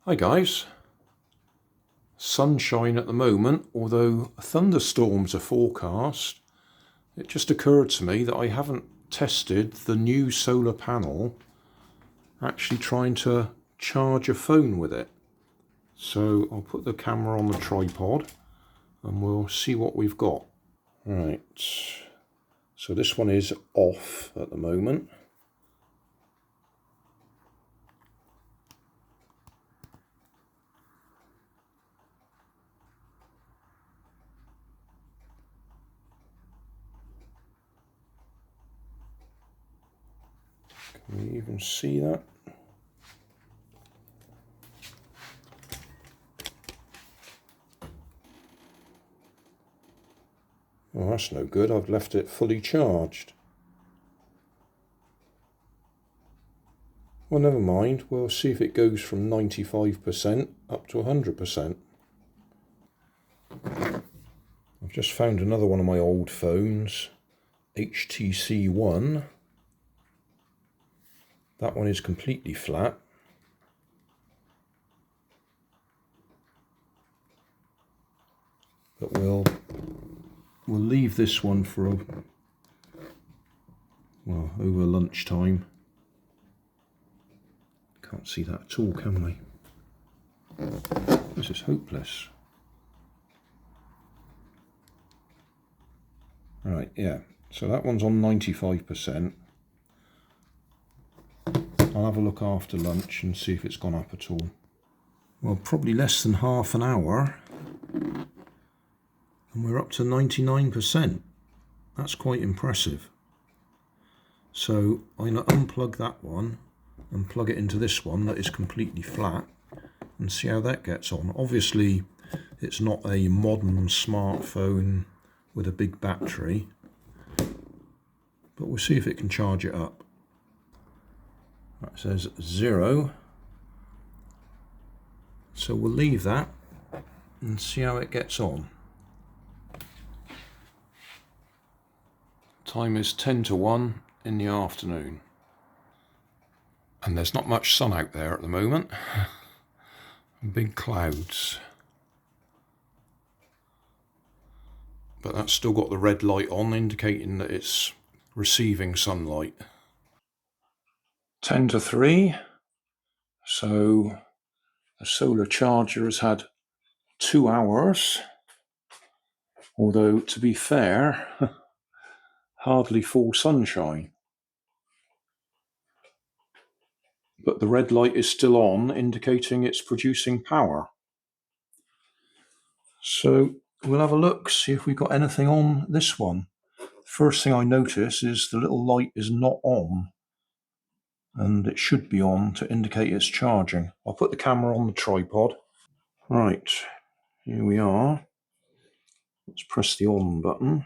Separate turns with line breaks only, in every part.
Hi guys, sunshine at the moment, although thunderstorms are forecast. It just occurred to me that I haven't tested the new solar panel actually trying to charge a phone with it. So I'll put the camera on the tripod and we'll see what we've got. Right, so this one is off at the moment. Can you even see that? Oh, that's no good. I've left it fully charged. Well, never mind. We'll see if it goes from 95% up to 100%. I've just found another one of my old phones, HTC One. That one is completely flat. But we'll leave this one for over lunchtime. Can't see that at all, can we? This is hopeless. Right, yeah. So that one's on 95%. I'll have a look after lunch and see if it's gone up at all. Well, probably less than half an hour. And we're up to 99%. That's quite impressive. So I'm going to unplug that one and plug it into this one that is completely flat and see how that gets on. Obviously, it's not a modern smartphone with a big battery, but we'll see if it can charge it up. That says 0. So we'll leave that and see how it gets on. Time is 10 to 1 in the afternoon. And there's not much sun out there at the moment. Big clouds. But that's still got the red light on, indicating that it's receiving sunlight. 10 to 3. So the solar charger has had 2 hours. Although, to be fair, hardly full sunshine. But the red light is still on, indicating it's producing power. So we'll have a look, see if we've got anything on this one. First thing I notice is the little light is not on, and it should be on to indicate it's charging. I'll put the camera on the tripod. Right, here we are. Let's press the on button.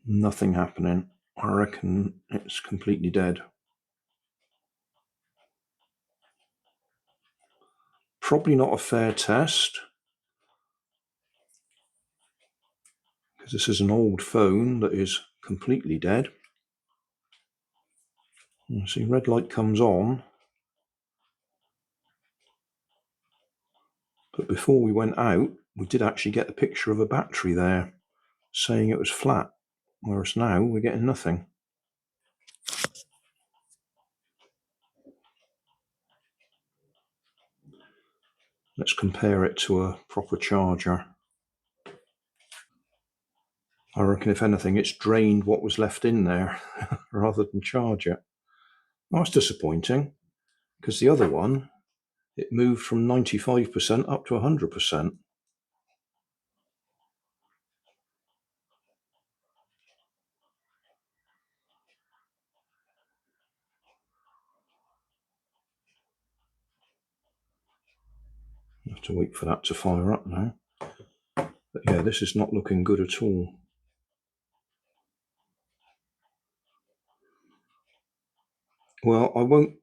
Nothing happening. I reckon it's completely dead. Probably not a fair test, because this is an old phone that is completely dead. You see, red light comes on. But before we went out, we did actually get a picture of a battery there saying it was flat, whereas now we're getting nothing. Let's compare it to a proper charger. I reckon if anything, it's drained what was left in there rather than charge it. That's disappointing, because the other one, it moved from 95% up to 100%. I have to wait for that to fire up now. But yeah, this is not looking good at all. Well, I won't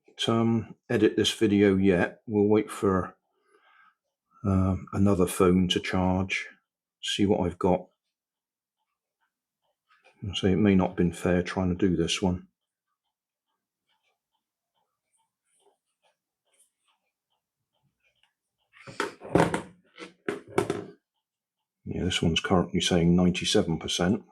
edit this video yet. We'll wait for another phone to charge, see what I've got. So it may not have been fair trying to do this one. Yeah, this one's currently saying 97%.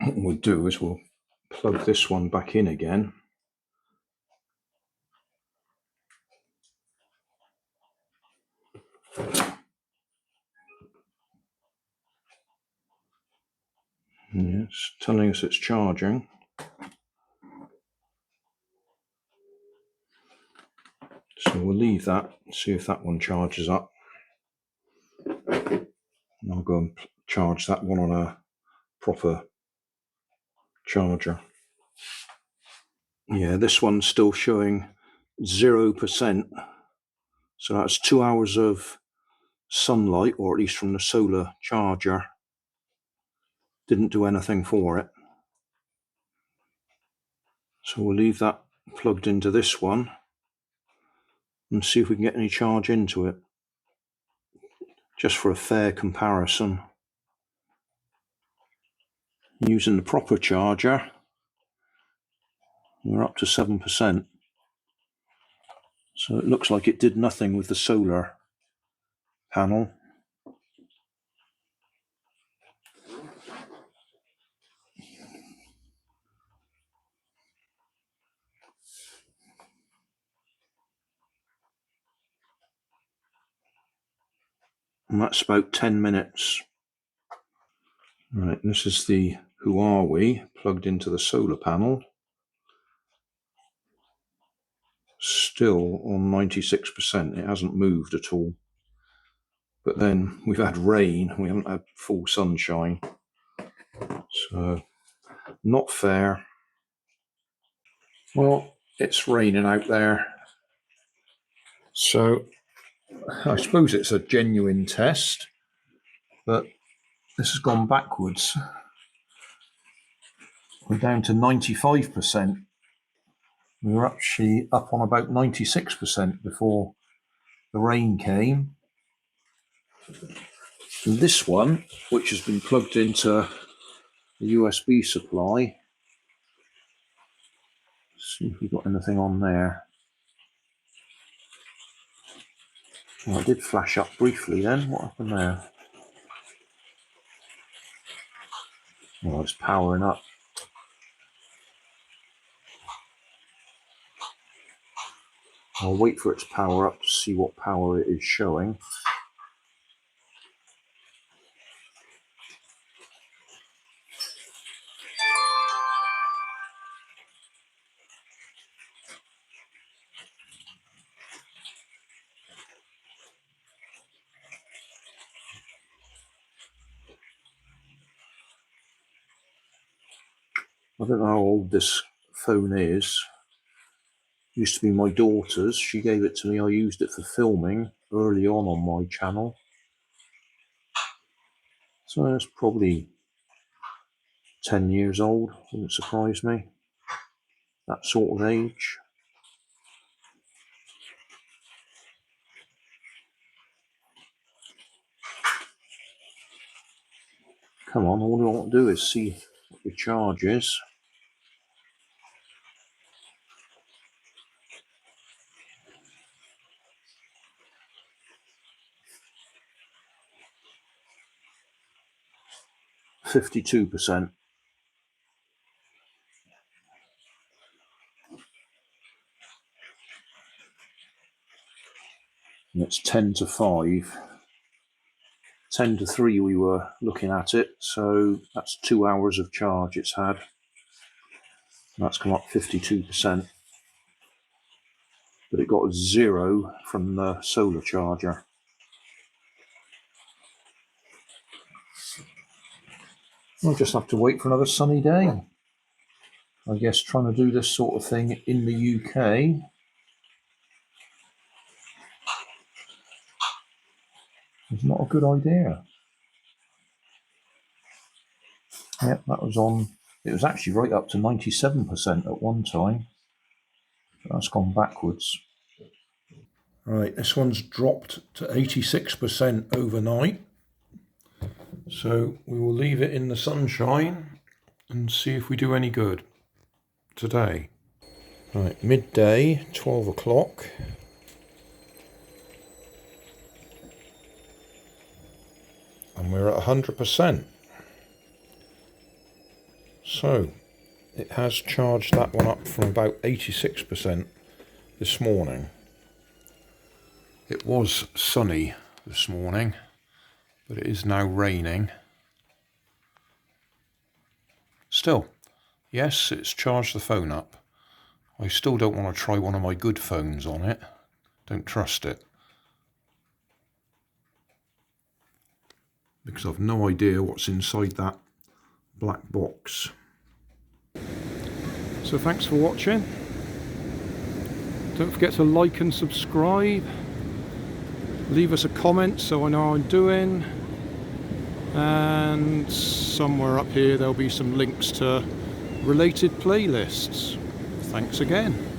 What we'll do is we'll plug this one back in again. Yeah, it's telling us it's charging. So we'll leave that, see if that one charges up. And I'll go and charge that one on a proper charger. Yeah, this one's still showing 0%. So that's 2 hours of sunlight, or at least from the solar charger. Didn't do anything for it. So we'll leave that plugged into this one and see if we can get any charge into it, just for a fair comparison. Using the proper charger, we're up to 7%. So it looks like it did nothing with the solar panel. And that's about 10 minutes. Right, this is the Who Are We plugged into the solar panel. Still on 96%. It hasn't moved at all. But then we've had rain, we haven't had full sunshine. So, not fair. Well, it's raining out there. So, I suppose it's a genuine test, but this has gone backwards. We're down to 95%. We were actually up on about 96% before the rain came. And this one, which has been plugged into the USB supply, let's see if we've got anything on there. Well, it did flash up briefly then. What happened there? Oh, it's powering up. I'll wait for it to power up to see what power it is showing. I don't know how old this phone is. It used to be my daughter's. She gave it to me. I used it for filming early on my channel. So it's probably 10 years old. Wouldn't surprise me. That sort of age. Come on, all I want to do is see what the charge is. %52. And it's 10 to 5. 10 to 3 we were looking at it, so that's 2 hours of charge it's had. That's come up 52%. But it got 0 from the solar charger. I'll just have to wait for another sunny day. I guess trying to do this sort of thing in the UK is not a good idea. Yep, that was on. It was actually right up to 97% at one time. So that's gone backwards. Right, this one's dropped to 86% overnight. So we will leave it in the sunshine and see if we do any good today. Right, midday, 12 o'clock. And we're at 100%. So it has charged that one up from about 86% this morning. It was sunny this morning, but it is now raining. Still, yes, it's charged the phone up. I still don't want to try one of my good phones on it. Don't trust it. Because I've no idea what's inside that black box. So thanks for watching. Don't forget to like and subscribe. Leave us a comment so I know how I'm doing. And somewhere up here there'll be some links to related playlists. Thanks again.